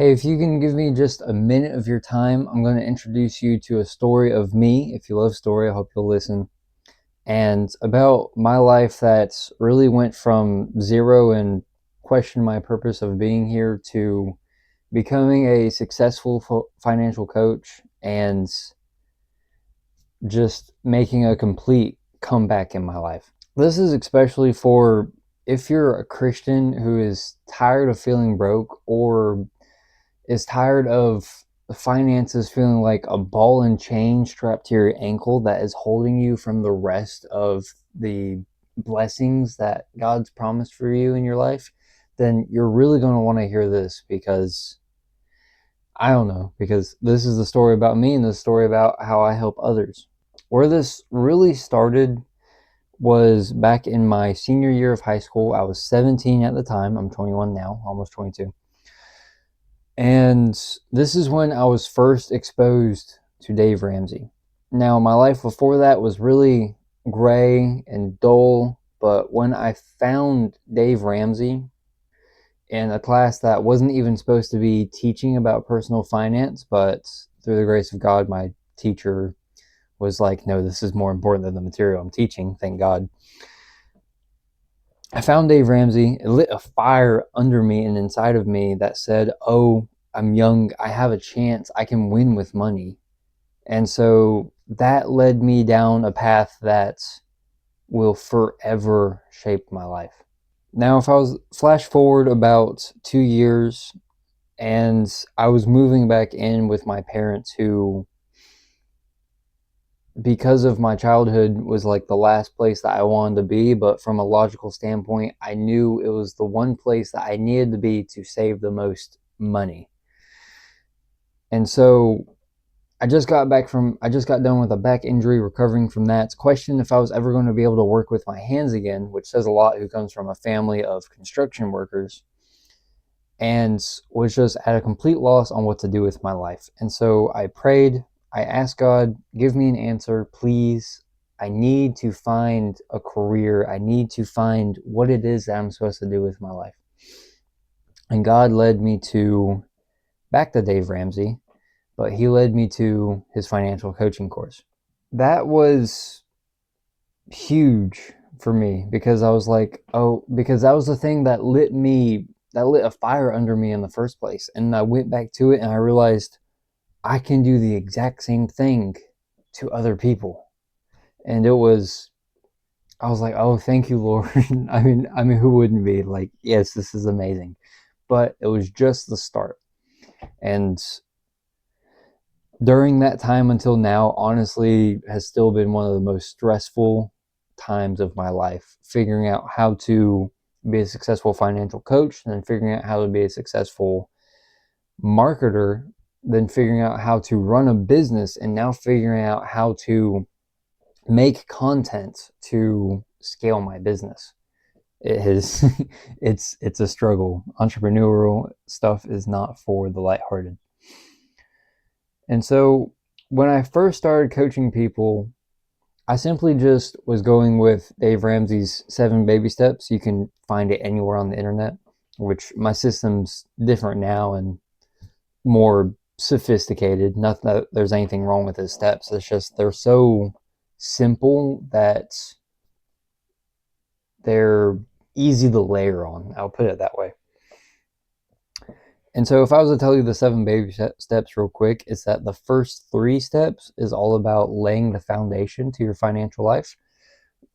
Hey, if you can give me just a minute of your time, I'm going to introduce you to a story of me. If you love story, I hope you'll listen. And about my life that really went from zero and questioned my purpose of being here to becoming a successful financial coach and just making a complete comeback in my life. This is especially for if you're a Christian who is tired of feeling broke or is tired of the finances feeling like a ball and chain strapped to your ankle that is holding you from the rest of the blessings that God's promised for you in your life, then you're really going to want to hear this because I don't know, because this is the story about me and the story about how I help others. Where this really started was back in my senior year of high school. I was 17 at the time. I'm 21 now, almost 22. And this is when I was first exposed to Dave Ramsey. Now, my life before that was really gray and dull, but when I found Dave Ramsey in a class that wasn't even supposed to be teaching about personal finance, but through the grace of God, my teacher was like, no, this is more important than the material I'm teaching, thank God. I found Dave Ramsey. It lit a fire under me and inside of me that said, oh, I'm young. I have a chance. I can win with money. And so that led me down a path that will forever shape my life. Now, if I was flash forward about 2 years and I was moving back in with my parents who, because of my childhood, was like the last place that I wanted to be, but from a logical standpoint, I knew it was the one place that I needed to be to save the most money. And so I just got done with a back injury, recovering from that. It's questioned if I was ever going to be able to work with my hands again, which says a lot who comes from a family of construction workers, and was just at a complete loss on what to do with my life. And so I prayed, I asked God, give me an answer, please. I need to find a career. I need to find what it is that I'm supposed to do with my life. And God led me back to Dave Ramsey, but he led me to his financial coaching course. That was huge for me because I was like, oh, because that was the thing that lit a fire under me in the first place. And I went back to it and I realized I can do the exact same thing to other people. And I was like, oh, thank you, Lord. I mean, who wouldn't be like, yes, this is amazing. But it was just the start. And during that time until now, honestly, has still been one of the most stressful times of my life, figuring out how to be a successful financial coach, and then figuring out how to be a successful marketer, then figuring out how to run a business, and now figuring out how to make content to scale my business. It is it's a struggle. Entrepreneurial stuff is not for the lighthearted. And so when I first started coaching people, I simply just was going with Dave Ramsey's 7 baby steps. You can find it anywhere on the internet, which my system's different now and more sophisticated. Not that there's anything wrong with his steps. It's just they're so simple that they're easy to layer on. I'll put it that way. And so if I was to tell you the 7 baby steps real quick, it's that the first 3 steps is all about laying the foundation to your financial life.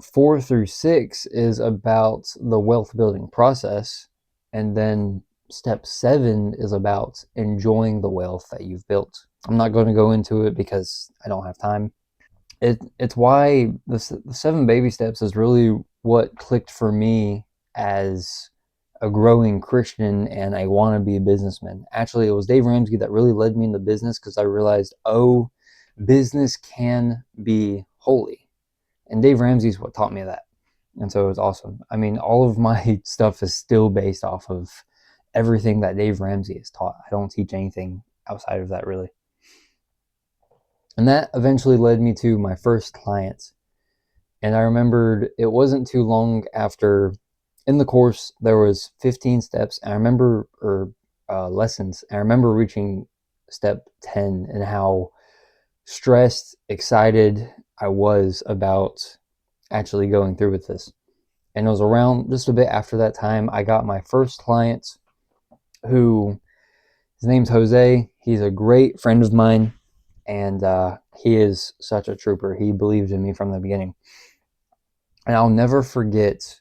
4 through 6 is about the wealth building process. And then step 7 is about enjoying the wealth that you've built. I'm not going to go into it because I don't have time. It's why the 7 baby steps is really what clicked for me as a growing Christian and I want to be a businessman. Actually, it was Dave Ramsey that really led me into business because I realized, oh, business can be holy. And Dave Ramsey is what taught me that. And so it was awesome. I mean, all of my stuff is still based off of everything that Dave Ramsey has taught. I don't teach anything outside of that, really. And that eventually led me to my first clients. And I remembered it wasn't too long after in the course there was 15 steps. And I remember, or lessons. And I remember reaching step 10 and how stressed, excited I was about actually going through with this. And it was around just a bit after that time I got my first client, who, his name's Jose. He's a great friend of mine, and he is such a trooper. He believed in me from the beginning. And I'll never forget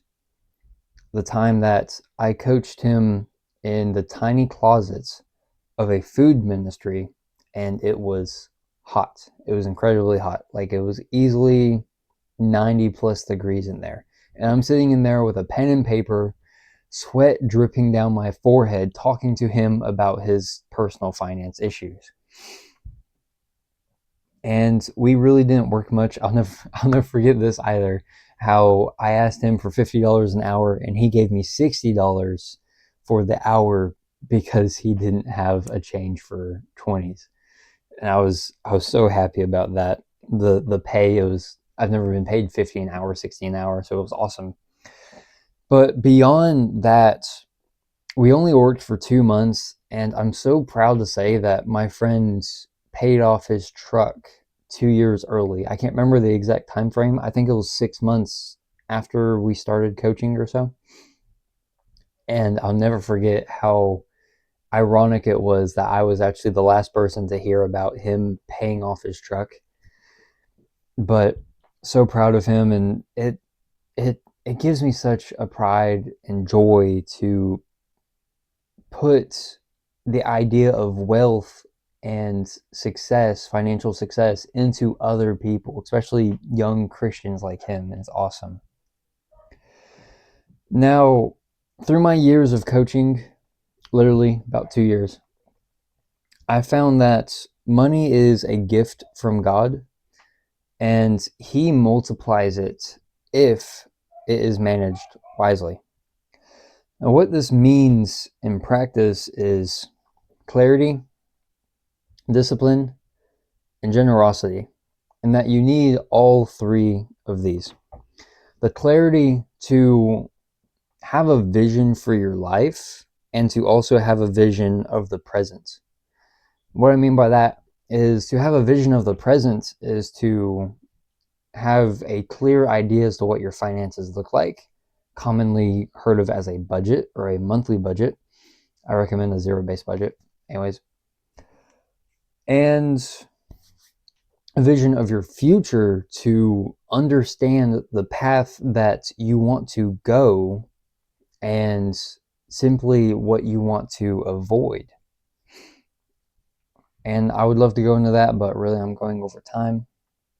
the time that I coached him in the tiny closets of a food ministry, and it was hot. It was incredibly hot. Like, it was easily 90 plus degrees in there. And I'm sitting in there with a pen and paper, sweat dripping down my forehead, talking to him about his personal finance issues. And we really didn't work much. I'll never forget this either. How I asked him for $50 an hour, and he gave me $60 for the hour because he didn't have a change for 20s. And I was so happy about that. The pay, it was, I've never been paid 50 an hour, 60 an hour, so it was awesome. But beyond that, we only worked for 2 months, and I'm so proud to say that my friend paid off his truck 2 years early. I can't remember the exact time frame. I think it was 6 months after we started coaching or so. And I'll never forget how ironic it was that I was actually the last person to hear about him paying off his truck. But so proud of him, and it gives me such a pride and joy to put the idea of wealth and success, financial success, into other people, especially young Christians like him. It's awesome. Now, through my years of coaching, literally about 2 years, I found that money is a gift from God, and He multiplies it if it is managed wisely. Now, what this means in practice is clarity, discipline, and generosity, and that you need all three of these. The clarity to have a vision for your life and to also have a vision of the present. What I mean by that is, to have a vision of the present is to have a clear idea as to what your finances look like, commonly heard of as a budget or a monthly budget. I recommend a zero-based budget. Anyways, and a vision of your future to understand the path that you want to go and simply what you want to avoid. And I would love to go into that, but really I'm going over time.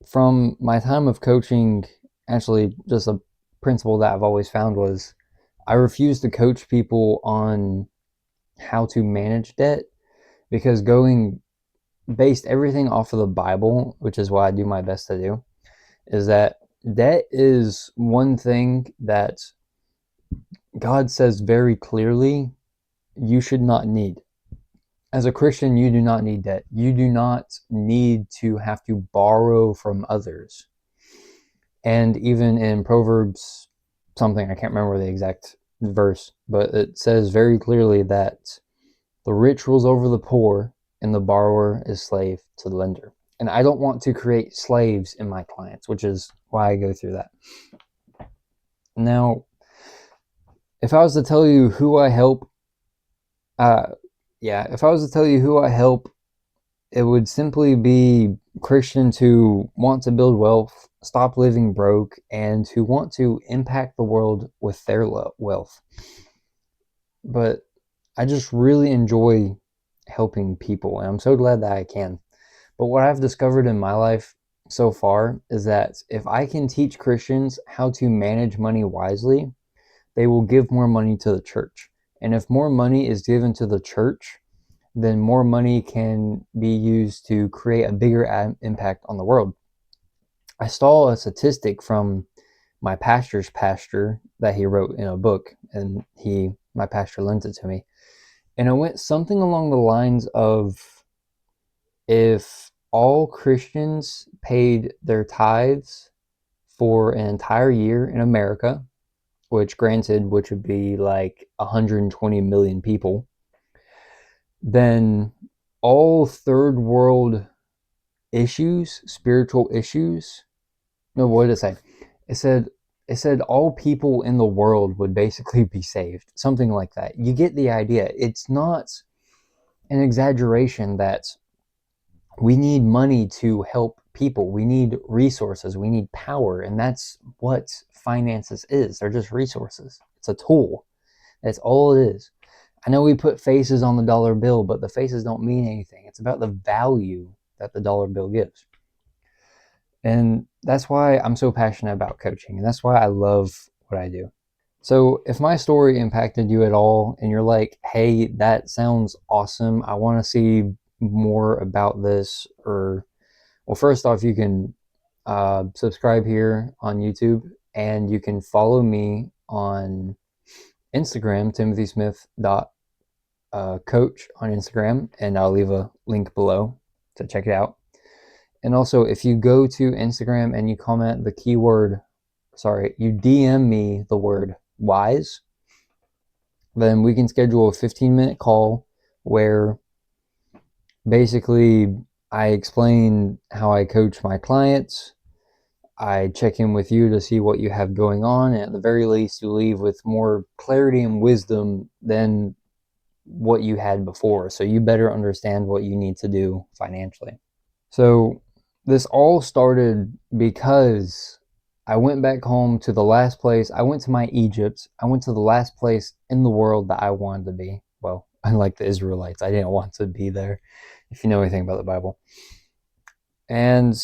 From my time of coaching, actually, just a principle that I've always found was, I refuse to coach people on how to manage debt, because based everything off of the Bible, which is what I do my best to do, is that debt is one thing that God says very clearly you should not need. As a Christian, you do not need debt. You do not need to have to borrow from others. And even in Proverbs something, I can't remember the exact verse, but it says very clearly that the rich rules over the poor and the borrower is slave to the lender. And I don't want to create slaves in my clients, which is why I go through that. Now, if I was to tell you who I help, if I was to tell you who I help, it would simply be Christians who want to build wealth, stop living broke, and who want to impact the world with their wealth. But I just really enjoy helping people, and I'm so glad that I can. But what I've discovered in my life so far is that if I can teach Christians how to manage money wisely, they will give more money to the church. And if more money is given to the church, then more money can be used to create a bigger impact on the world. I saw a statistic from my pastor's pastor that he wrote in a book, and my pastor lent it to me. And it went something along the lines of, if all Christians paid their tithes for an entire year in America, which would be like 120 million people, then all third world issues, spiritual issues, no, what did it say? It said it said all people in the world would basically be saved. Something like that. You get the idea. It's not an exaggeration that we need money to help people. We need resources. We need power. And that's what finances is. They're just resources. It's a tool. That's all it is. I know we put faces on the dollar bill, but the faces don't mean anything. It's about the value that the dollar bill gives. And that's why I'm so passionate about coaching. And that's why I love what I do. So if my story impacted you at all and you're like, hey, that sounds awesome, I want to see more about this, or, well, first off, you can subscribe here on YouTube, and you can follow me on Instagram, timothysmith.coach on Instagram, and I'll leave a link below to check it out. And also, if you go to Instagram and you comment the keyword, you DM me the word wise, then we can schedule a 15-minute call where basically I explain how I coach my clients. I check in with you to see what you have going on, and at the very least you leave with more clarity and wisdom than what you had before, so you better understand what you need to do financially. So this all started because I went back home to the last place. I went to my Egypt. I went to the last place in the world that I wanted to be. Well, unlike the Israelites, I didn't want to be there, if you know anything about the Bible. And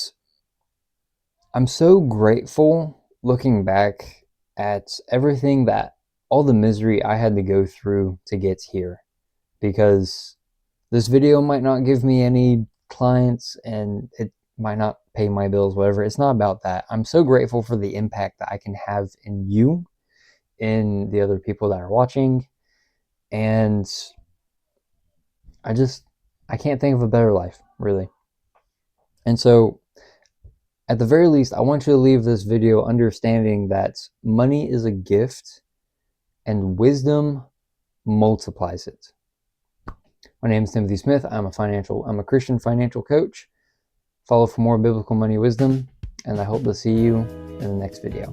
I'm so grateful looking back at everything, that all the misery I had to go through to get here, because this video might not give me any clients and it might not pay my bills, whatever. It's not about that. I'm so grateful for the impact that I can have in you, in the other people that are watching, and I can't think of a better life, really. And so at the very least, I want you to leave this video understanding that money is a gift and wisdom multiplies it. My name is Timothy Smith. I'm a Christian financial coach. Follow for more biblical money wisdom, and I hope to see you in the next video.